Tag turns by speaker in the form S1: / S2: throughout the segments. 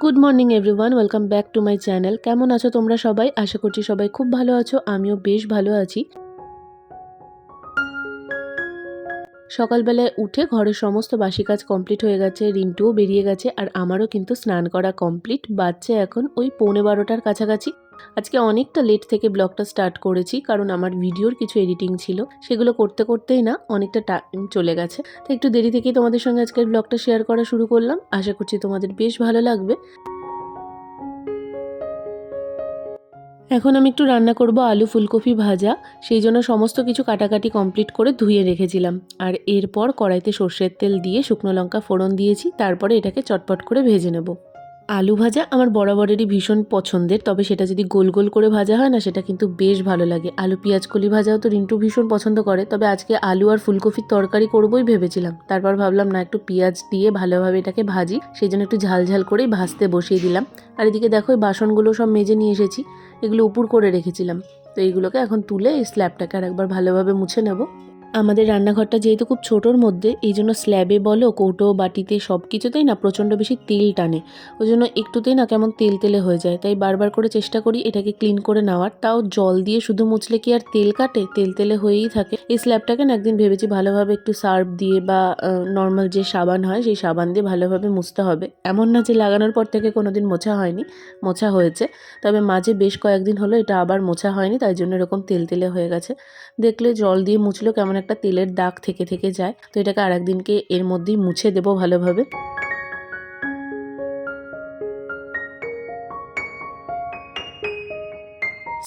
S1: Good morning everyone, welcome back to my channel. কেমন আছো তোমরা সবাই? আশা করছি সবাই খুব ভালো আছো, আমিও বেশ ভালো আছি। সকালবেলায় উঠে ঘরের সমস্ত বাসি কাজ কমপ্লিট হয়ে গেছে, রিন্টুও বেরিয়ে গেছে আর আমারও কিন্তু স্নান করা কমপ্লিট। বাজছে এখন ওই 11:15টার কাছাকাছি। আজকে অনেকটা লেট থেকে ব্লগটা স্টার্ট করেছি, কারণ আমার ভিডিওর কিছু এডিটিং ছিল, সেগুলো করতে করতেই না অনেকটা টাইম চলে গেছে। তো একটু দেরি থেকেই তোমাদের সঙ্গে আজকের ব্লগটা শেয়ার করা শুরু করলাম। আশা করছি তোমাদের বেশ ভালো লাগবে। এখন আমি একটু রান্না করব আলু ফুলকপি ভাজা। সেই জন্য সমস্ত কিছু কাটাকাটি কমপ্লিট করে ধুয়ে রেখেছিলাম। আর এরপর কড়াইতে সর্ষের তেল দিয়ে শুকনো লঙ্কা ফোড়ন দিয়েছি, তারপরে এটাকে চটপট করে ভেজে নেব। আলু ভাজা আমার বরাবরেরই ভীষণ পছন্দের, তবে সেটা যদি গোল গোল করে ভাজা হয় না, সেটা কিন্তু বেশ ভালো লাগে। আলু পেঁয়াজ কলি ভাজাও তো রিন্টু ভীষণ পছন্দ করে, তবে আজকে আলু আর ফুলকপির তরকারি করবই ভেবেছিলাম। তারপর ভাবলাম না, একটু পেঁয়াজ দিয়ে ভালোভাবে এটাকে ভাজি, সেই জন্য একটু ঝাল ঝাল করেই ভাজতে বসিয়ে দিলাম। আর এদিকে দেখো, এই বাসনগুলো সব মেজে নিয়ে এসেছি, এগুলো উপুর করে রেখেছিলাম। তো এইগুলোকে এখন তুলে এই স্ল্যাবটাকে আর একবার ভালোভাবে মুছে নেব। আমাদের রান্নাঘরটা যেহেতু খুব ছোটোর মধ্যে, এই জন্য স্ল্যাবে বলো, কৌটো বাটিতে সব কিছুতেই না প্রচণ্ড বেশি তেল টানে। ওই জন্য একটুতেই না কেমন তেল তেলে হয়ে যায়, তাই বারবার করে চেষ্টা করি এটাকে ক্লিন করে নেওয়ার। তাও জল দিয়ে শুধু মুছলে কি আর তেল কাটে? তেল তেলে হয়েই থাকে। এই স্ল্যাবটাকে না একদিন ভেবেছি ভালোভাবে একটু সার্ফ দিয়ে বা নর্মাল যে সাবান হয় সেই সাবান দিয়ে ভালোভাবে মুছতে হবে। এমন না যে লাগানোর পর থেকে কোনোদিন মোছা হয়নি, মোছা হয়েছে, তবে মাঝে বেশ কয়েকদিন হলো এটা আবার মোছা হয়নি, তাই জন্য এরকম তেল তেলে হয়ে গেছে। দেখলে জল দিয়ে মুছলেও কেমন একটা তেলের দাগ থেকে থেকে যায়। তো এটাকে আর একদিনকে এর মধ্যেই মুছে দেবো ভালোভাবে।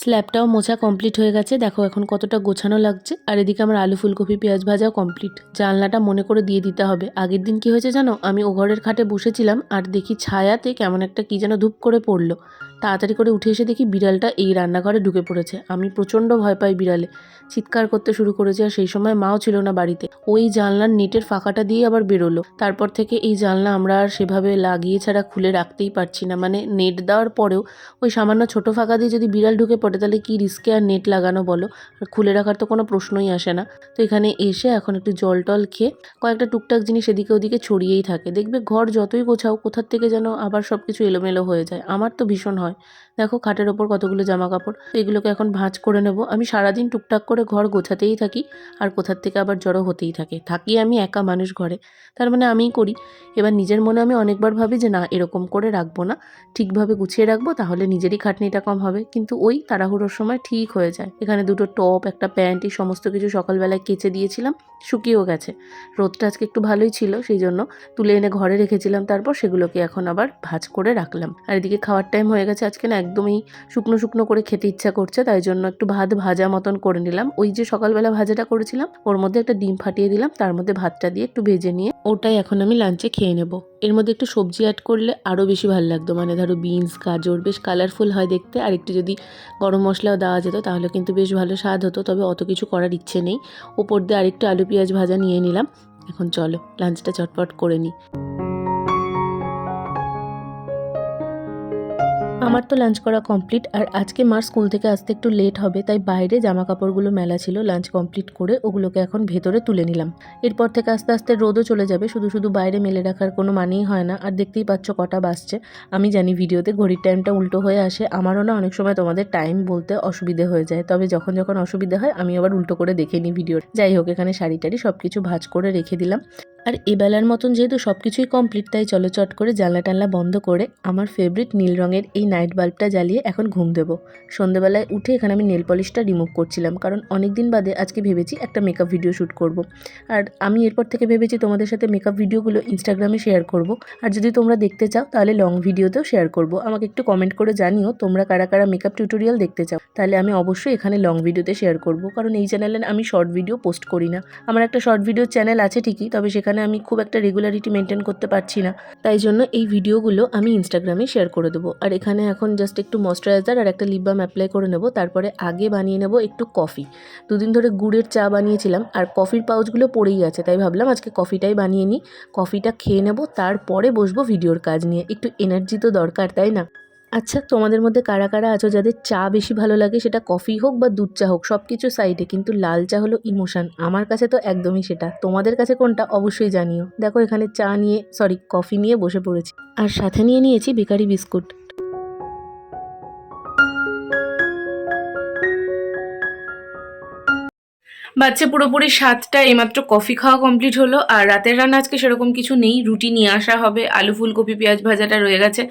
S1: স্ল্যাবটাও মোছা কমপ্লিট হয়ে গেছে, দেখো এখন কতটা গোছানো লাগছে। আর এদিকে আমার আলু ফুলকপি পেঁয়াজ ভাজাও কমপ্লিট। জানলাটা মনে করে দিয়ে দিতে হবে। আগের দিন কি হয়েছে জানো, আমি ও ঘরের খাটে বসেছিলাম আর দেখি ছায়াতে কেমন একটা কি যেন ধূপ করে পড়লো। তাড়াতাড়ি করে উঠে এসে দেখি বিড়ালটা এই রান্নাঘরে ঢুকে পড়েছে। আমি প্রচণ্ড ভয় পাই বিড়ালে, চিৎকার করতে শুরু করেছে। আর সেই সময় মাও ছিল না বাড়িতে। ওই জানলার নেটের ফাঁকাটা দিয়ে আবার বেরোলো। তারপর থেকে এই জানলা আমরা আর সেভাবে লাগিয়ে ছাড়া খুলে রাখতেই পারছি না। মানে নেট দেওয়ার পরেও ওই সামান্য ছোটো ফাঁকা দিয়ে যদি বিড়াল ঢুকে পড়ে, তাহলে কি রিস্কে আর নেট লাগানো বলো? আর খুলে রাখার তো কোনো প্রশ্নই আসে না। তো এখানে এসে এখন একটু জল টল খেয়ে কয়েকটা টুকটাক জিনিস এদিকে ওদিকে ছড়িয়েই থাকে। দেখবে ঘর যতই গোছাও, কোথার থেকে যেন আবার সব কিছু এলোমেলো হয়ে যায়। আমার তো ভীষণ হয়। দেখো খাটের ওপর কতগুলো জামা কাপড়, এগুলোকে এখন ভাঁজ করে নেব। আমি সারাদিন টুকটাক করে ঘর গোছাতেই থাকি, আর কোথার থেকে আবার জড়ো হতেই থাকি আমি একা মানুষ ঘরে, তার মানে আমিই করি। এবার নিজের মনে আমি অনেকবার ভাবি যে না, এরকম করে রাখবো না, ঠিকভাবে গুছিয়ে রাখবো, তাহলে নিজেরই খাটনিটা কম হবে। কিন্তু ওই তাড়াহুড়োর সময় ঠিক হয়ে যায়। এখানে দুটো টপ, একটা প্যান্ট, এই সমস্ত কিছু সকালবেলায় কেচে দিয়েছিলাম, শুকিয়েও গেছে। রোদটা আজকে একটু ভালোই ছিল, সেই জন্য তুলে এনে ঘরে রেখেছিলাম। তারপর সেগুলোকে এখন আবার ভাঁজ করে রাখলাম। আর এদিকে খাওয়ার টাইম হয়ে গেছে। আজকে না একদমই শুকনো শুকনো করে খেতে ইচ্ছা করছে, তাই জন্য একটু ভাত ভাজা মতন করে নিলাম। ওই যে সকালবেলা ভাজাটা করেছিলাম, ওর মধ্যে একটা ডিম ফাটিয়ে দিলাম, তার মধ্যে ভাতটা দিয়ে একটু ভেজে নিয়ে ওটাই এখন আমি লাঞ্চে খেয়ে নেব। এর মধ্যে একটু সবজি অ্যাড করলে আরও বেশি ভালো লাগতো, মানে ধরো বিনস, গাজর, বেশ কালারফুল হয় দেখতে। আর একটু যদি গরম মশলাও দেওয়া যেত তাহলে কিন্তু বেশ ভালো স্বাদ হতো, তবে অত কিছু করার ইচ্ছে নেই। ওপর দিয়ে আরেকটু আলু পেঁয়াজ ভাজা নিয়ে নিলাম। এখন চলো লাঞ্চটা চটপট করে নিই। আমার তো লাঞ্চ করা কমপ্লিট। আর আজকে মার স্কুল থেকে আসতে একটু লেট হবে, তাই বাইরে জামা কাপড়গুলো মেলা ছিল। লাঞ্চ কমপ্লিট করে ওগুলোকে এখন ভেতরে তুলে নিলাম। এরপর থেকে আস্তে আস্তে রোদও চলে যাবে, শুধু শুধু বাইরে মেলে রাখার কোনো মানেই হয় না। আর দেখতেই পাচ্ছ কটা বাজছে। আমি জানি ভিডিওতে ঘড়ির টাইমটা উল্টো হয়ে আসে, আমারও না অনেক সময় তোমাদের টাইম বলতে অসুবিধে হয়ে যায়, তবে যখন যখন অসুবিধা হয় আমি আবার উল্টো করে দেখে নিই ভিডিও। যাই হোক, এখানে শাড়ি টাড়ি সব কিছু ভাঁজ করে রেখে দিলাম। আর এবেলার মতন যেহেতু সব কিছুই কমপ্লিট, তাই চলো চট করে জানলা টানলা বন্ধ করে আমার ফেভারিট নীল রঙের এই নাইট বাল্বটা জ্বালিয়ে এখন ঘুম দেবো। সন্ধ্যেবেলায় উঠে এখানে আমি নেল পলিশটা রিমুভ করছিলাম, কারণ অনেক দিন বাদে আজকে ভেবেছি একটা মেকআপ ভিডিও শ্যুট করব। আর আমি এরপর থেকে ভেবেছি তোমাদের সাথে মেকআপ ভিডিওগুলো ইনস্টাগ্রামে শেয়ার করব। আর যদি তোমরা দেখতে চাও তাহলে লং ভিডিওতেও শেয়ার করব। আমাকে একটু কমেন্ট করে জানিও তোমরা কারা কারা মেকআপ টিউটোরিয়াল দেখতে চাও, তাহলে আমি অবশ্যই এখানে লং ভিডিওতে শেয়ার করব। কারণ এই চ্যানেলে আমি শর্ট ভিডিও পোস্ট করি না। আমার একটা শর্ট ভিডিও চ্যানেল আছে ঠিকই, তবে সেখানে আমি খুব একটা রেগুলারিটি মেনটেন করতে পারছি না, তাই জন্য এই ভিডিওগুলো আমি ইনস্টাগ্রামে শেয়ার করে দেবো। আর এখানে এখন জাস্ট একটু ময়শ্চারাইজার আর একটা লিপ বাম অ্যাপ্লাই করে নেব। তারপরে আগে বানিয়ে নেব একটু কফি। দুদিন ধরে গুড়ের চা বানিয়েছিলাম, আর কফির পাউচগুলো পড়েই আছে, তাই ভাবলাম আজকে কফিটাই বানিয়ে নিই। কফিটা খেয়ে নেব, তারপরে বসবো ভিডিওর কাজ নিয়ে। একটু এনার্জি তো দরকার, তাই না? আচ্ছা, তোমাদের মধ্যে কারা কারা আছো যাদের চা বেশি ভালো লাগে, সেটা কফি হোক বা দুধ চা হোক, সব কিছু সাইডে, কিন্তু লাল চা হলো ইমোশন। আমার কাছে তো একদমই সেটা। তোমাদের কাছে কোনটা অবশ্যই জানিও। দেখো এখানে চা নিয়ে, সরি কফি নিয়ে বসে পড়েছি, আর সাথে নিয়ে নিয়েছি বেকারি বিস্কুট। বাচ্চা পুরোপুরি 7টা, এইমাত্র কফি খাওয়া কমপ্লিট হলো। আর রাতের রান্না আজকে সেরকম কিছু নেই, রুটি নিয়ে আসা হবে, আলু ফুলকপি পেঁয়াজ ভাজাটা রয়ে গেছে,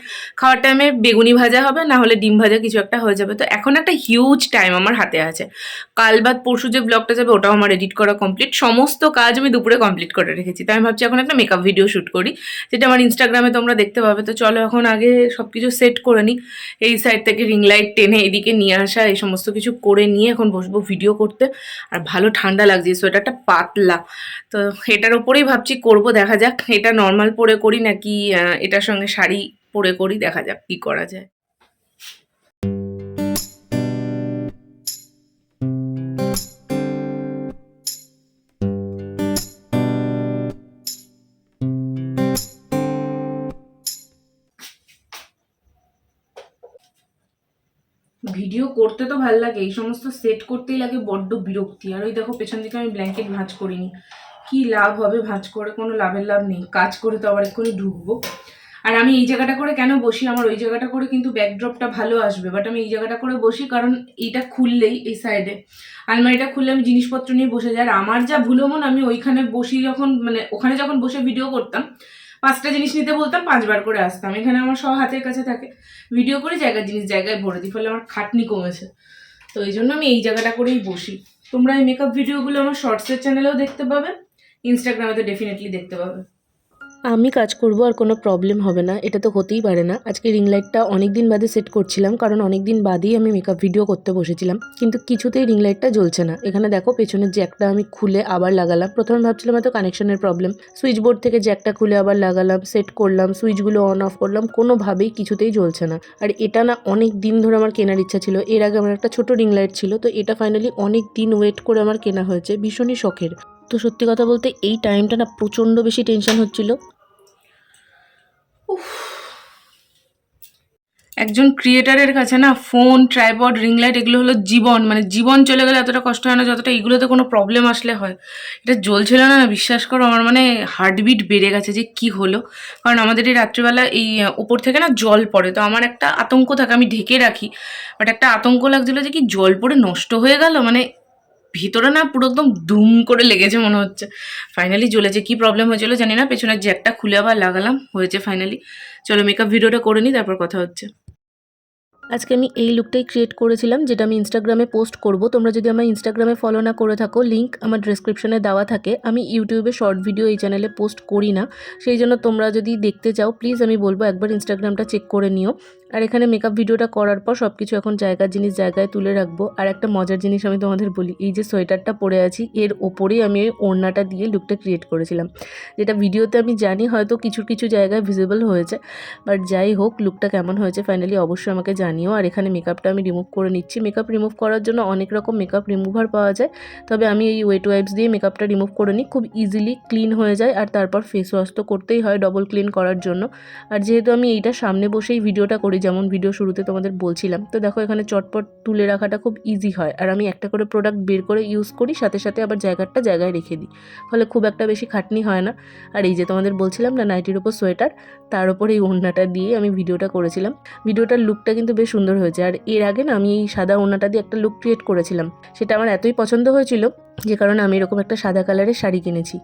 S1: খাওয়ার টাইমে বেগুনি ভাজা হবে, না হলে ডিম ভাজা কিছু একটা হয়ে যাবে। তো এখন একটা হিউজ টাইম আমার হাতে আছে। কাল বাদ পরশু যে ব্লগটা যাবে ওটাও আমার এডিট করা কমপ্লিট, সমস্ত কাজ আমি দুপুরে কমপ্লিট করে রেখেছি। তাই আমি ভাবছি এখন একটা মেকআপ ভিডিও শ্যুট করি, যেটা আমার ইনস্টাগ্রামে তোমরা দেখতে পাবে। তো চলো এখন আগে সব কিছু সেট করে নিই, এই সাইড থেকে রিং লাইট টেনে এদিকে নিয়ে আসা, এই সমস্ত কিছু করে নিয়ে এখন বসবো ভিডিও করতে। আর ভালো ঠান্ডা লাগছে, সোয়েটারটা পাতলা, তো এটার ওপরেই ভাবছি করব, দেখা যাক এটা নর্মাল পরে করি নাকি এটার সঙ্গে শাড়ি পরে করি, দেখা যাক কি করা যায়। ভিডিও করতে তো ভালো লাগে, এই সমস্ত সেট করতেই লাগে বড্ড বিরক্তি। আর ওই দেখো পেছন দিকে আমি ব্ল্যাঙ্কেট ভাঁজ করিনি, কি লাভ হবে ভাঁজ করে? কোনো লাভের লাভ নেই, কাজ করে তো আবার এক্ষুনি ঢুকবো। আর আমি এই জায়গাটা করে কেন বসি, আমার ওই জায়গাটা করে কিন্তু ব্যাকড্রপটা ভালো আসবে, বাট আমি এই জায়গাটা করে বসি কারণ এইটা খুললেই, এই সাইডে আলমারিটা খুললে আমি জিনিসপত্র নিয়ে বসে যাই। আর আমার যা ভুলো মন, আমি ওইখানে বসি যখন, মানে ওখানে যখন বসে ভিডিও করতাম, 5টা জিনিস নিতে বলতাম 5বার করে আসতাম। এখানে আমার সব হাতের কাছে থাকে, ভিডিও করে জায়গার জিনিস জায়গায় ভরে দিই, ফলে আমার খাটনি কমেছে। তো এই জন্য আমি এই জায়গাটা করেই বসি। তোমরা এই মেকআপ ভিডিওগুলো আমার শর্টসের চ্যানেলেও দেখতে পাবে, ইনস্টাগ্রামে তো ডেফিনেটলি দেখতে পাবে। আমি কাজ করব আর কোনো প্রবলেম হবে না, এটা তো হতেই পারে না। আজকে রিং লাইটটা অনেক দিন বাদে সেট করছিলাম, কারণ অনেক দিন বাদেই আমি মেকআপ ভিডিও করতে বসেছিলাম, কিন্তু কিছুতেই রিং লাইটটা জ্বলছে না। এখানে দেখো পেছনের জ্যাকটা আমি খুলে আবার লাগালাম, প্রথমে ভাবছিলাম হয়তো কানেকশনের প্রবলেম, সুইচ বোর্ড থেকে জ্যাকটা খুলে আবার লাগালাম, সেট করলাম, সুইচগুলো অন অফ করলাম, কোনোভাবেই কিছুতেই জ্বলছে না। আর এটা না অনেক দিন ধরে আমার কেনার ইচ্ছা ছিল। এর আগে আমার একটা ছোট রিং লাইট ছিল, তো এটা ফাইনালি অনেক দিন ওয়েট করে আমার কেনা হয়েছে, ভীষণই শখের। তো সত্যি কথা বলতে এই টাইমটা না প্রচণ্ড বেশি টেনশন হচ্ছিল। একজন ক্রিয়েটারের কাছে না ফোন, ট্রাইপড, রিং লাইট এগুলো হলো জীবন, মানে জীবন চলে গেলে এতটা কষ্ট হয় না যতটা এগুলোতে কোনো প্রবলেম আসলে হয়। এটা জ্বলছিল না, বিশ্বাস করো আমার মানে হার্টবিট বেড়ে গেছে যে কি হলো। কারণ আমাদের এই রাত্রিবেলা এই উপর থেকে না জল পড়ে, তো আমার একটা আতঙ্ক থাকে, আমি ঢেকে রাখি, বাট একটা আতঙ্ক লাগছিল যে কি জল পড়ে নষ্ট হয়ে গেল, মানে ভিতরে না পুরো একদম দুম করে লেগেছে মনে হচ্ছে। ফাইনালি জ্বলেছে, কি প্রবলেম হয়েছিল জানি না, পেছনের জ্যাকটা খুলে আবার লাগালাম, হয়েছে ফাইনালি। চলো মেকআপ ভিডিওটা করে নিই, তারপর কথা হচ্ছে। আজকে আমি এই লুকটাই ক্রিয়েট করেছিলাম, যেটা আমি ইনস্টাগ্রামে পোস্ট করব। তোমরা যদি আমার ইনস্টাগ্রামে ফলো না করে থাকো, লিঙ্ক আমার ডেসক্রিপশনে দেওয়া থাকে। আমি ইউটিউবে শর্ট ভিডিও এই চ্যানেলে পোস্ট করি না, সেই জন্য তোমরা যদি দেখতে চাও প্লিজ আমি বলবো একবার ইনস্টাগ্রামটা চেক করে নিও। আর এখানে মেকআপ ভিডিওটা করার পর সব কিছু এখন জায়গার জিনিস জায়গায় তুলে রাখবো। আর একটা মজার জিনিস আমি তোমাদের বলি, এই যে সোয়েটারটা পরে আছি এর ওপরেই আমি ওই ওড়নাটা দিয়ে লুকটা ক্রিয়েট করেছিলাম, যেটা ভিডিওতে আমি জানি হয়তো কিছু কিছু জায়গায় ভিজিবল হয়েছে, বাট যাই হোক লুকটা কেমন হয়েছে ফাইনালি অবশ্যই আমাকে জানিও। আর এখানে মেকআপটা আমি রিমুভ করে নিচ্ছি। মেকআপ রিমুভ করার জন্য অনেক রকম মেকআপ রিমুভার পাওয়া যায়, তবে আমি এই ওয়েট ওয়াইপস দিয়ে মেকআপটা রিমুভ করে নিই, খুব ইজিলি ক্লিন হয়ে যায়। আর তারপর ফেস ওয়াশ তো করতেই হয় ডবল ক্লিন করার জন্য। আর যেহেতু আমি এইটা সামনে বসেই ভিডিওটা করি, যেমন ভিডিও শুরুতে তোমাদের বলছিলাম, তো দেখো এখানে চটপট তুলে রাখাটা খুব ইজি হয়। আর আমি একটা করে প্রোডাক্ট বের করে ইউজ করি, সাথে সাথে আবার জায়গাটা জায়গায় রেখে দিই, ফলে খুব একটা বেশি খাটনি হয় না। আর এই যে তোমাদের বলছিলাম না নাইটির উপর সোয়েটার, তার উপর এই ওড়নাটা দিয়ে আমি ভিডিওটা করেছিলাম। ভিডিওটার লুকটা কিন্তু বেশ সুন্দর হয়েছে। আর এর আগে না আমি এই সাদা ওড়নাটা দিয়ে একটা লুক ক্রিয়েট করেছিলাম, সেটা আমার এতই পছন্দ হয়েছিল যে কারণে আমি এরকম একটা সাদা কালারের শাড়ি কিনেছি।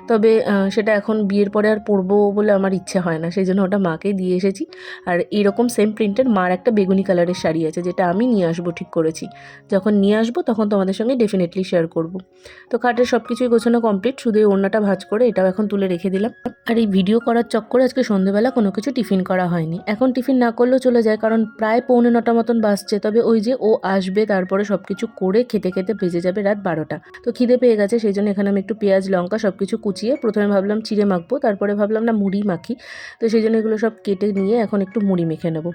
S1: তবে সেটা এখন বিয়ের পরে আর পরবো বলে আমার ইচ্ছে হয় না, সেই জন্য ওটা মাকে দিয়ে এসেছি। আর এইরকম সেম প্রিন্টের মার একটা বেগুনি কালারের শাড়ি আছে, যেটা আমি নিয়ে আসবো ঠিক করেছি। যখন নিয়ে আসবো তখন তোমাদের সঙ্গে ডেফিনেটলি শেয়ার করব। তো খাটের সব কিছুই গোছানো কমপ্লিট, শুধু এই ওড়নাটা ভাঁজ করে এটাও এখন তুলে রেখে দিলাম। আর এই ভিডিও করার চক্করে আজকে সন্ধ্যেবেলা কোনো কিছু টিফিন করা হয়নি। এখন টিফিন না করলেও চলে যায়, কারণ প্রায় 8:45 মতন বাজছে। তবে ওই যে ও আসবে, তারপরে সব কিছু করে খেতে খেতে বেজে যাবে রাত 12টা। তো খিদে পেয়ে গেছে, সেই জন্য এখানে আমি একটু পেঁয়াজ লঙ্কা সব কিছু কুচিয়ে প্রথমে ভাবলাম চিড়ে মাখবো, তারপরে ভাবলাম না মুড়ি মাখি। তো সেই জন্য এগুলো সব কেটে নিয়ে এখন একটু মুড়ি মেখে নেব।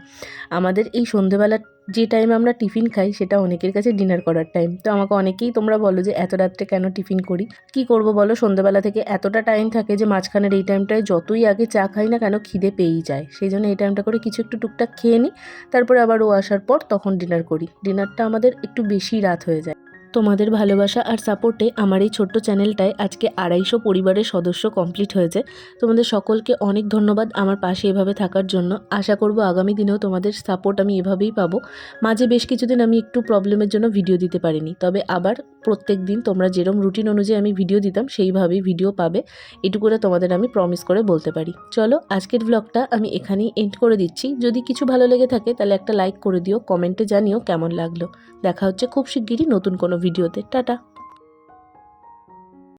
S1: আমাদের এই সন্ধেবেলা যে টাইমে আমরা টিফিন খাই সেটা অনেকের কাছে ডিনার করার টাইম। তো আমাকে অনেকেই তোমরা বলো যে এত রাত্রে কেন টিফিন করি। কি করব বলো, সন্ধ্যাবেলা থেকে এতটা টাইম থাকে যে মাঝখানের এই টাইমটায় যতই আগে চা খাই না কেন খিদে পেয়েই যায়। সেই জন্য এই টাইমটা করে কিছু একটু টুকটাক খেয়ে নিই, তারপরে আবার ও আসার পর তখন ডিনার করি। ডিনারটা আমাদের একটু বেশি রাত হয়ে যায়। তোমাদের ভালোবাসা আর সাপোর্টে আমার এই ছোট্ট চ্যানেলটায় আজকে 250 পরিবারের সদস্য কমপ্লিট হয়েছে। তোমাদের সকলকে অনেক ধন্যবাদ আমার পাশে এভাবে থাকার জন্য। আশা করব আগামী দিনেও তোমাদের সাপোর্ট আমি এভাবেই পাবো। মাঝে বেশ কিছুদিন আমি একটু প্রবলেমের জন্য ভিডিও দিতে পারিনি, তবে আবার প্রত্যেক দিন তোমরা যেরকম রুটিন অনুযায়ী আমি ভিডিও দিতাম সেইভাবেই ভিডিও পাবে, এটুকুরা তোমাদের আমি প্রমিস করে বলতে পারি। চলো আজকের ব্লগটা আমি এখানেই এন্ড করে দিচ্ছি। যদি কিছু ভালো লেগে থাকে তাহলে একটা লাইক করে দিও, কমেন্টে জানিও কেমন লাগলো। দেখা হচ্ছে খুব শিগগিরই নতুন কোনো ভিডিওতে। টাটা।